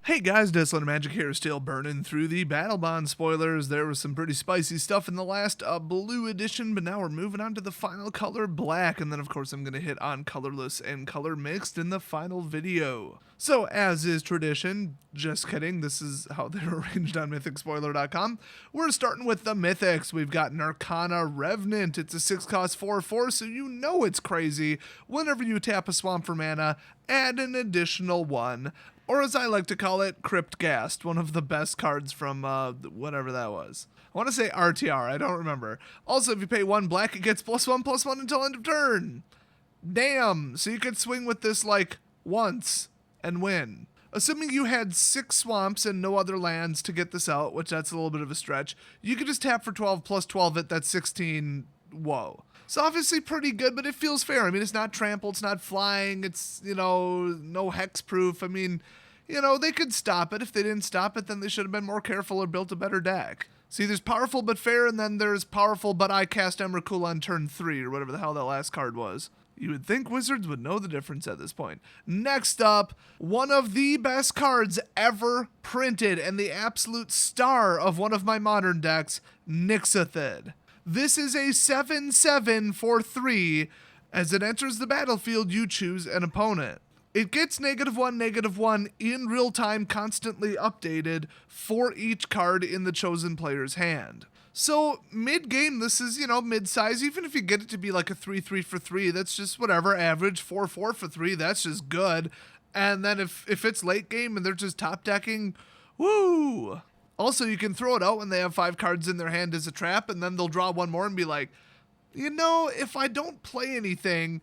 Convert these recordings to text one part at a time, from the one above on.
Hey guys, Desolate Magic here, still burning through the Battlebond spoilers. There was some pretty spicy stuff in the last blue edition, but now we're moving on to the final color, black, and then of course I'm going to hit on colorless and color mixed in the final video. So as is tradition, just kidding, this is how they're arranged on MythicSpoiler.com. We're starting with the Mythics. We've got an Arcana Revenant. It's a 6-cost 4/4, so you know it's crazy. Whenever you tap a swamp for mana, add an additional one. Or as I like to call it, Crypt Ghast, one of the best cards from whatever that was. I want to say RTR, I don't remember. Also, if you pay 1 black, it gets +1/+1 until end of turn. Damn, so you could swing with this like once and win. Assuming you had 6 swamps and no other lands to get this out, which that's a little bit of a stretch, you could just tap for 12 plus 12 at that 16, whoa. It's obviously pretty good, but it feels fair. I mean, it's not trample, it's not flying, it's, no hexproof. I mean, they could stop it. If they didn't stop it, then they should have been more careful or built a better deck. See, there's powerful but fair, and then there's powerful but I cast Emrakul on turn 3, or whatever the hell that last card was. You would think Wizards would know the difference at this point. Next up, one of the best cards ever printed, and the absolute star of one of my modern decks, Nixithid. This is a 7/7 for 3. As it enters the battlefield, you choose an opponent. It gets -1/-1 in real time, constantly updated for each card in the chosen player's hand. So mid-game, this is, mid-size. Even if you get it to be like a 3/3 for 3, that's just whatever, average. 4/4 for 3, that's just good. And then if it's late game and they're just top decking, woo! Also, you can throw it out when they have 5 cards in their hand as a trap, and then they'll draw one more and be like, if I don't play anything,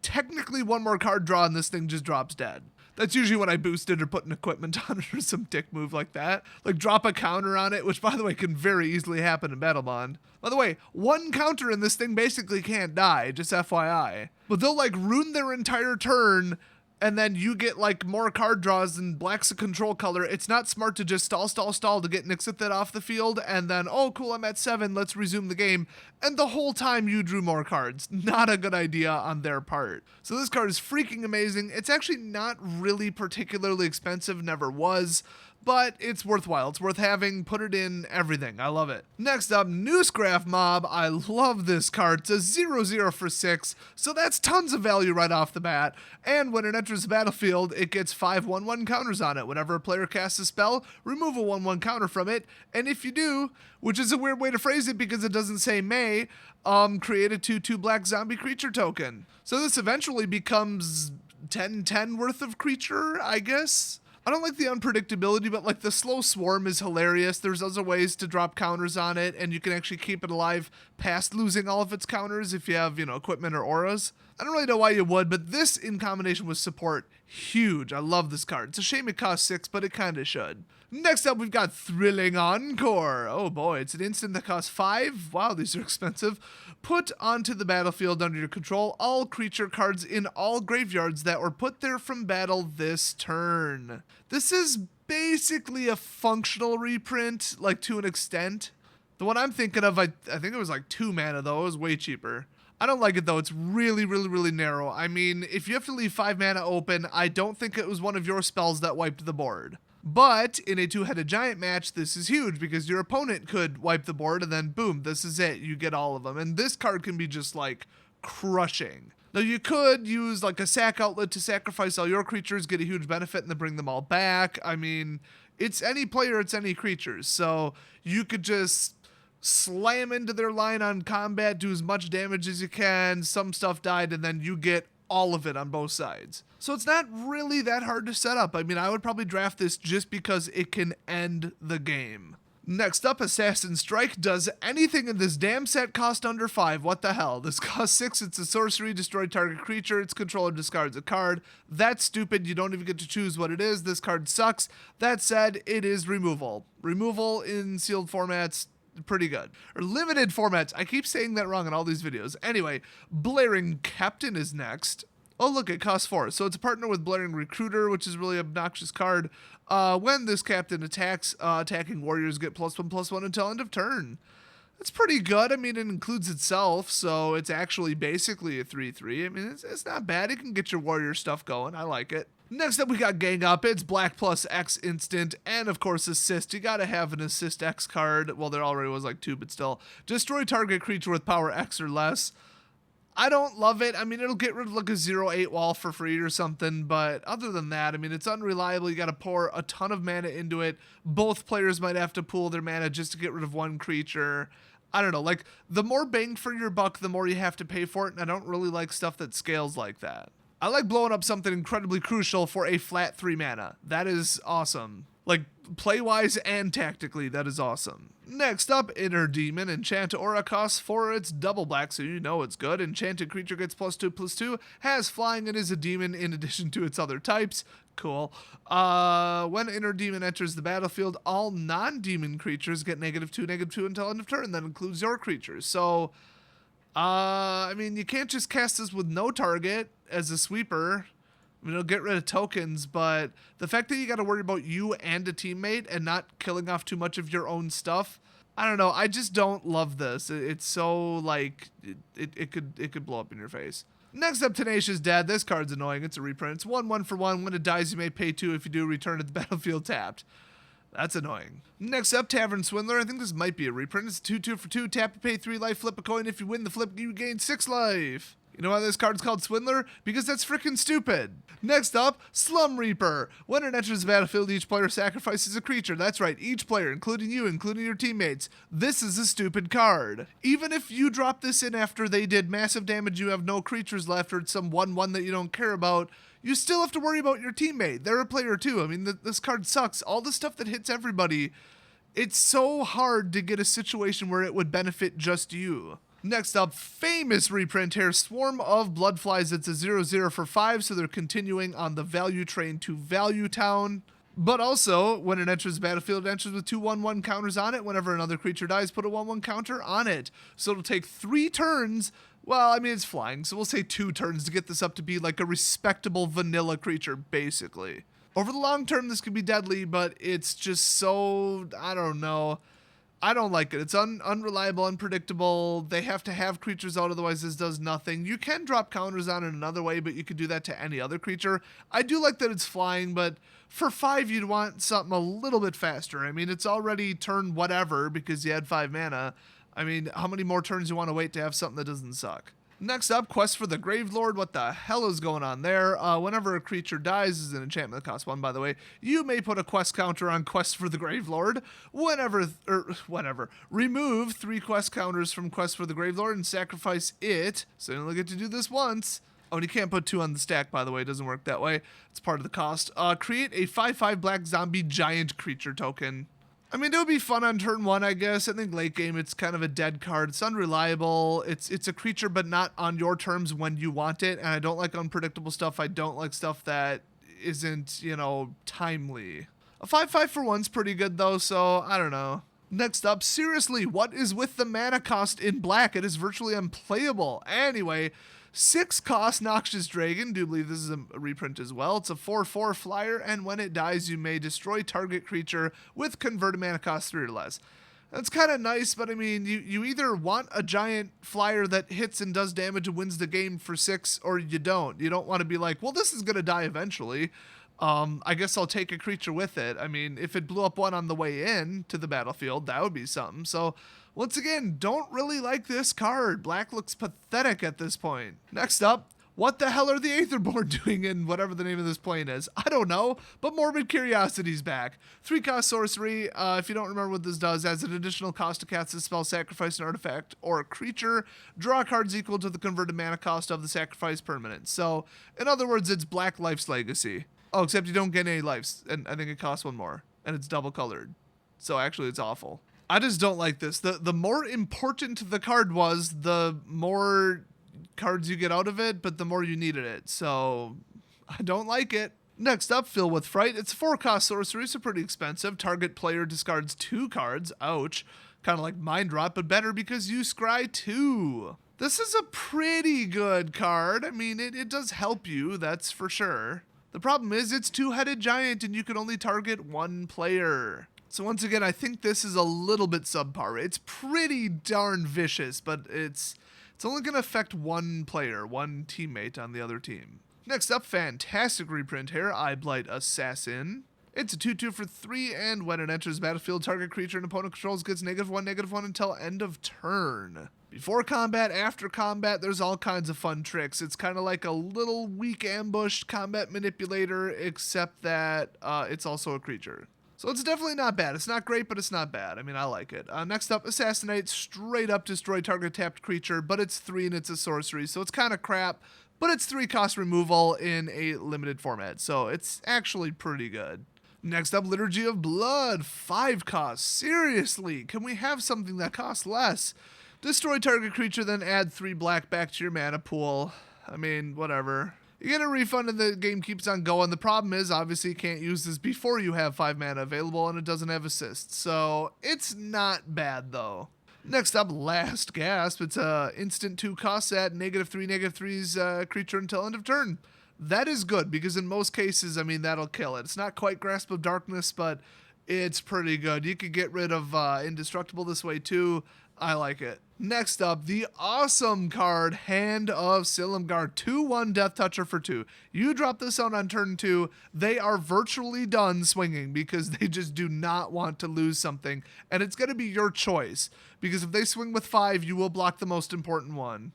technically one more card draw and this thing just drops dead. That's usually when I boosted or put an equipment on it or some dick move like that. Like drop a counter on it, which by the way can very easily happen in Battlebond. By the way, 1 counter and this thing basically can't die, just FYI. But they'll ruin their entire turn, and then you get more card draws and black's a control color. It's not smart to just stall to get Nixithid off the field and then, oh cool, I'm at 7, let's resume the game. And the whole time you drew more cards. Not a good idea on their part. So this card is freaking amazing. It's actually not really particularly expensive, never was, but it's worthwhile. It's worth having. Put it in everything. I love it. Next up, Newsgraph Mob. I love this card. It's a 0/0 for 6, so that's tons of value right off the bat. And when it enters the battlefield, it gets 5 1/1 counters on it. Whenever a player casts a spell, remove a 1/1 counter from it. And if you do, which is a weird way to phrase it because it doesn't say may, create a 2/2 black zombie creature token. So this eventually becomes 10/10 worth of creature, I guess. I don't like the unpredictability, but the slow swarm is hilarious. There's other ways to drop counters on it, and you can actually keep it alive past losing all of its counters if you have, equipment or auras. I don't really know why you would, but this in combination with support, huge. I love this card. It's a shame it costs 6, but it kind of should. Next up, we've got Thrillins Encore. Oh boy, it's an instant that costs 5. Wow, these are expensive. Put onto the battlefield under your control all creature cards in all graveyards that were put there from battle this turn. This is basically a functional reprint, to an extent. The one I'm thinking of, I think it was 2 mana though. It was way cheaper. I don't like it though. It's really, really, really narrow. I mean, if you have to leave 5 mana open, I don't think it was one of your spells that wiped the board. But in a 2-headed giant match, this is huge because your opponent could wipe the board and then boom, this is it. You get all of them. And this card can be just crushing. Now you could use a sack outlet to sacrifice all your creatures, get a huge benefit, and then bring them all back. I mean, it's any player, it's any creatures. So you could just slam into their line on combat, do as much damage as you can, some stuff died, and then you get all of it on both sides. So it's not really that hard to set up. I mean, I would probably draft this just because it can end the game. Next up, Assassin Strike. Does anything in this damn set cost under 5? What the hell? This costs 6. It's a sorcery. Destroy target creature. Its controller discards a card. That's stupid. You don't even get to choose what it is. This card sucks. That said, it is removal. Removal in sealed formats, pretty good. Or limited formats. I keep saying that wrong in all these videos. Anyway, Blaring Captain is next. Oh, look, it costs 4. So it's a partner with Blaring Recruiter, which is a really obnoxious card. When this captain attacks, attacking warriors get +1/+1 until end of turn. That's pretty good. I mean, it includes itself, so it's actually basically a 3/3. I mean, it's not bad. It can get your warrior stuff going. I like it. Next up, we got Gang Up. It's black plus X instant, and of course assist. You gotta have an assist X card. Well, there already was like 2, but still. Destroy target creature with power X or less. I don't love it. I mean, it'll get rid of like a 0/8 wall for free or something, but other than that, I mean, it's unreliable. You gotta pour a ton of mana into it. Both players might have to pool their mana just to get rid of one creature. I don't know, like, the more bang for your buck, the more you have to pay for it, and I don't really like stuff that scales like that. I like blowing up something incredibly crucial for a flat 3 mana. That is awesome. Like, play-wise and tactically, that is awesome. Next up, Inner Demon. Enchant Aura costs 4, it's double black, so you know it's good. Enchanted creature gets +2/+2, has flying, and is a demon in addition to its other types. Cool. When Inner Demon enters the battlefield, all non-demon creatures get -2/-2 until end of turn. That includes your creatures. So, I mean, you can't just cast this with no target as a sweeper. I mean, it'll get rid of tokens, but the fact that you got to worry about you and a teammate and not killing off too much of your own stuff, I don't know. I just don't love this. It's so, like, it could blow up in your face. Next up, Tenacious Dead. This card's annoying. It's a reprint. It's 1/1 for 1. When it dies, you may pay 2. If you do, return to the battlefield tapped. That's annoying. Next up, Tavern Swindler. I think this might be a reprint. It's 2/2 for 2. Tap to pay 3 life, flip a coin. If you win the flip, you gain 6 life. You know why this card's called Swindler? Because that's freaking stupid. Next up, Slum Reaper. When it enters the battlefield, each player sacrifices a creature. That's right, each player, including you, including your teammates. This is a stupid card. Even if you drop this in after they did massive damage, you have no creatures left, or it's some 1/1 that you don't care about, you still have to worry about your teammate. They're a player too. I mean, this card sucks. All the stuff that hits everybody, it's so hard to get a situation where it would benefit just you. Next up, famous reprint here, Swarm of Bloodflies. It's a 0/0 for 5, so they're continuing on the value train to Value Town. But also, when it enters the battlefield, it enters with 2 1/1 counters on it. Whenever another creature dies, put a 1/1 counter on it. So it'll take 3 turns. Well, I mean, it's flying, so we'll say 2 turns to get this up to be like a respectable vanilla creature, basically. Over the long term, this could be deadly, but it's just so, I don't know. I don't like it. It's unreliable, unpredictable. They have to have creatures out, otherwise this does nothing. You can drop counters on it another way, but you could do that to any other creature. I do like that it's flying, but for 5, you'd want something a little bit faster. I mean, it's already turn whatever because you had 5 mana. I mean, how many more turns you want to wait to have something that doesn't suck? Next up, Quest for the Gravelord. What the hell is going on there? Whenever a creature dies, this is an enchantment that costs 1, by the way, you may put a quest counter on Quest for the Gravelord. Whenever. Remove 3 quest counters from Quest for the Gravelord and sacrifice it. So you only get to do this once. Oh, and you can't put 2 on the stack, by the way. It doesn't work that way. It's part of the cost. Create a 5/5 black zombie giant creature token. I mean, it would be fun on turn 1, I guess. I think late game, it's kind of a dead card. It's unreliable. It's a creature, but not on your terms when you want it. And I don't like unpredictable stuff. I don't like stuff that isn't, you know, timely. A 5/5 for 1's pretty good, though, so I don't know. Next up, seriously, what is with the mana cost in black? It is virtually unplayable. Anyway, 6 cost Noxious Dragon. Do believe this is a reprint as well. It's a 4/4 flyer, and when it dies, you may destroy target creature with converted mana cost 3 or less. That's kind of nice, but I mean, you either want a giant flyer that hits and does damage and wins the game for 6, or you don't. You don't want to be like, well, this is going to die eventually. I guess I'll take a creature with it. I mean, if it blew up 1 on the way in to the battlefield, that would be something. So, once again, don't really like this card. Black looks pathetic at this point. Next up, what the hell are the Aetherborn doing in whatever the name of this plane is? I don't know, but Morbid Curiosity's back. 3 cost sorcery. If you don't remember what this does, adds an additional cost to cast this spell, sacrifice an artifact or a creature. Draw cards equal to the converted mana cost of the sacrifice permanent. So, in other words, it's Black Life's Legacy. Oh, except you don't get any lives, and I think it costs 1 more, and it's double colored. So actually, it's awful. I just don't like this. The more important the card was, the more cards you get out of it, but the more you needed it. So I don't like it. Next up, Fill with Fright. It's 4 cost sorcery, so pretty expensive. Target player discards 2 cards. Ouch. Kind of like Mind Rot, but better because you scry 2. This is a pretty good card. I mean, it does help you, that's for sure. The problem is it's 2-headed giant and you can only target 1 player. So once again, I think this is a little bit subpar. It's pretty darn vicious, but it's only going to affect 1 player, 1 teammate on the other team. Next up, fantastic reprint here, Eyeblight Assassin. It's a 2/2 for 3, and when it enters the battlefield, target creature and opponent controls gets -1/-1 until end of turn. Before combat, after combat, there's all kinds of fun tricks. It's kind of like a little weak ambushed combat manipulator, except that it's also a creature. So it's definitely not bad. It's not great, but it's not bad. I mean, I like it. Next up, Assassinate, straight up destroy target tapped creature, but it's 3 and it's a sorcery, so it's kind of crap, but it's 3 cost removal in a limited format, so it's actually pretty good. Next up, Liturgy of Blood, 5 costs. Seriously, can we have something that costs less? Destroy target creature, then add 3 black back to your mana pool. I mean, whatever. You get a refund and the game keeps on going. The problem is, obviously, you can't use this before you have 5 mana available, and it doesn't have assist. So, it's not bad, though. Next up, Last Gasp. It's a instant 2 cost at -3/-3's creature until end of turn. That is good, because in most cases, I mean, that'll kill it. It's not quite Grasp of Darkness, but it's pretty good. You could get rid of Indestructible this way, too. I like it. Next up, the awesome card, Hand of Silumgar, 2/1 Death Toucher for 2. You drop this out on turn 2, they are virtually done swinging because they just do not want to lose something. And it's going to be your choice, because if they swing with 5, you will block the most important one.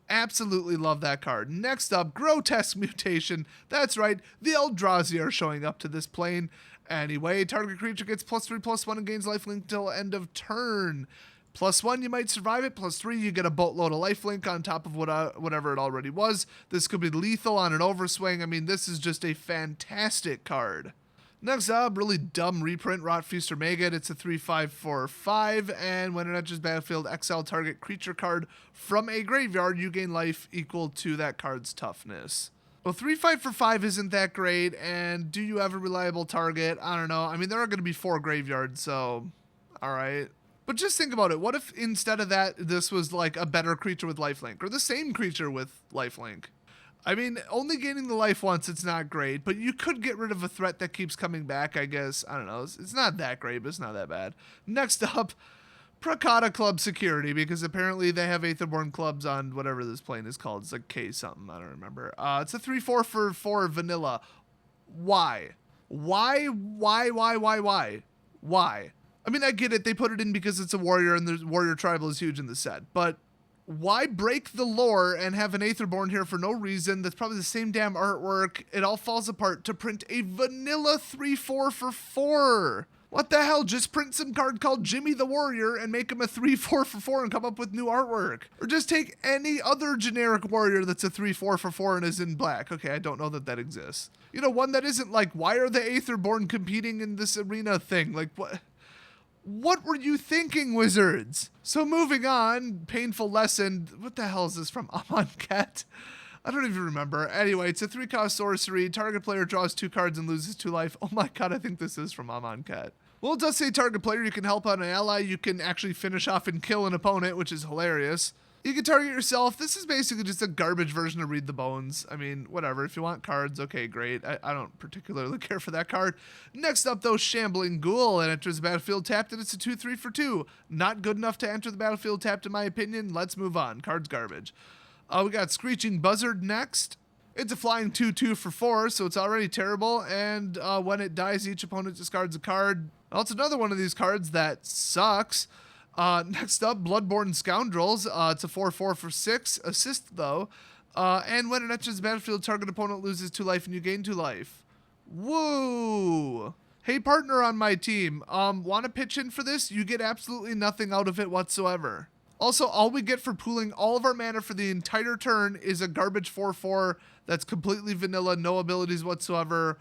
Absolutely love that card. Next up, Grotesque Mutation. That's right, the Eldrazi are showing up to this plane. Anyway, target creature gets +3/+1 and gains lifelink till end of turn. +1, you might survive it. +3, you get a boatload of lifelink on top of whatever it already was. This could be lethal on an overswing. I mean, this is just a fantastic card. Next up, really dumb reprint, Rotfeaster Maggot. It's a 3/5 for 5, and when it enters battlefield, exile target creature card from a graveyard. You gain life equal to that card's toughness. Well, 3/5 for 5 isn't that great, and do you have a reliable target? I don't know. I mean, there are going to be 4 graveyards, so alright. But just think about it. What if instead of that, this was like a better creature with lifelink, or the same creature with lifelink? I mean, only gaining the life once, it's not great, but you could get rid of a threat that keeps coming back, I guess. I don't know. It's not that great, but it's not that bad. Next up, Prakata Club Security, because apparently they have Aetherborn clubs on whatever this plane is called. It's like K something. I don't remember. It's a 3/4 for 4 vanilla. Why? Why? I mean, I get it. They put it in because it's a warrior and the warrior tribal is huge in the set, but why break the lore and have an Aetherborn here for no reason? That's probably the same damn artwork. It all falls apart to print a vanilla 3/4 for 4. What the hell? Just print some card called Jimmy the Warrior and make him a 3/4 for 4 and come up with new artwork. Or just take any other generic warrior that's a 3/4 for 4 and is in black. Okay, I don't know that that exists. You know, one that isn't like, why are the Aetherborn competing in this arena thing? Like, what? What were you thinking, Wizards? So moving on, Painful Lesson. What the hell is this from? Amonkhet? I don't even remember. Anyway, it's a 3-cost sorcery. Target player draws 2 cards and loses 2 life. Oh my god, I think this is from Amonkhet. Well, it does say target player. You can help out an ally. You can actually finish off and kill an opponent, which is hilarious. You can target yourself. This is basically just a garbage version of Read the Bones. I mean, whatever. If you want cards, okay, great. I don't particularly care for that card. Next up, though, Shambling Ghoul. It enters the battlefield tapped, and it's a 2/3 for 2. Not good enough to enter the battlefield tapped, in my opinion. Let's move on. Card's garbage. We got Screeching Buzzard next. It's a flying 2/2 for 4, so it's already terrible. And when it dies, each opponent discards a card. Well, it's another one of these cards that sucks. Next up, Bloodborn Scoundrels. It's a 4/4 for 6. Assist, though. And when it enters the battlefield, target opponent loses 2 life and you gain 2 life. Woo! Hey, partner on my team. Want to pitch in for this? You get absolutely nothing out of it whatsoever. Also, all we get for pooling all of our mana for the entire turn is a garbage 4/4 that's completely vanilla, no abilities whatsoever.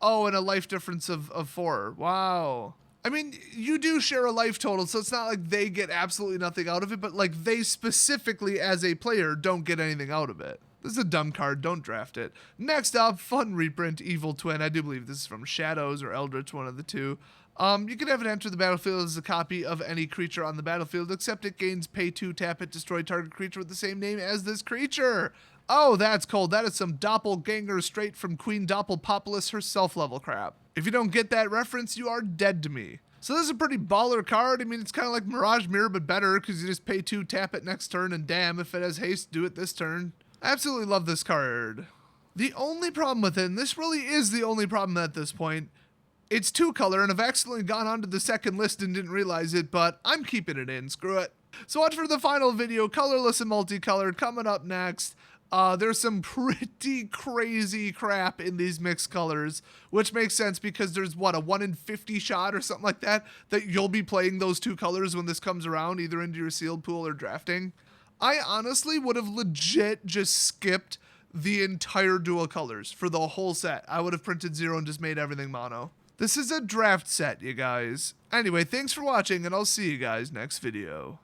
Oh, and a life difference of 4. Wow. I mean, you do share a life total, so it's not like they get absolutely nothing out of it, but like they specifically as a player don't get anything out of it. This is a dumb card, don't draft it. Next up, fun reprint, Evil Twin. I do believe this is from Shadows or Eldritch, one of the two. You can have it enter the battlefield as a copy of any creature on the battlefield, except it gains pay 2, tap it, destroy target creature with the same name as this creature. Oh, that's cold. That is some doppelganger straight from Queen Doppelpopulis herself level crap. If you don't get that reference, you are dead to me. So this is a pretty baller card. I mean, it's kind of like Mirage Mirror, but better, because you just pay 2, tap it next turn, and damn, if it has haste, do it this turn. I absolutely love this card. The only problem with it, and this really is the only problem at this point, it's 2-color, and I've accidentally gone onto the second list and didn't realize it, but I'm keeping it in, screw it. So watch for the final video, colorless and multicolored, coming up next. There's some pretty crazy crap in these mixed colors, which makes sense because there's, what, a 1 in 50 shot or something like that you'll be playing those 2 colors when this comes around, either into your sealed pool or drafting. I honestly would have legit just skipped the entire dual colors for the whole set. I would have printed 0 and just made everything mono. This is a draft set, you guys. Anyway, thanks for watching, and I'll see you guys next video.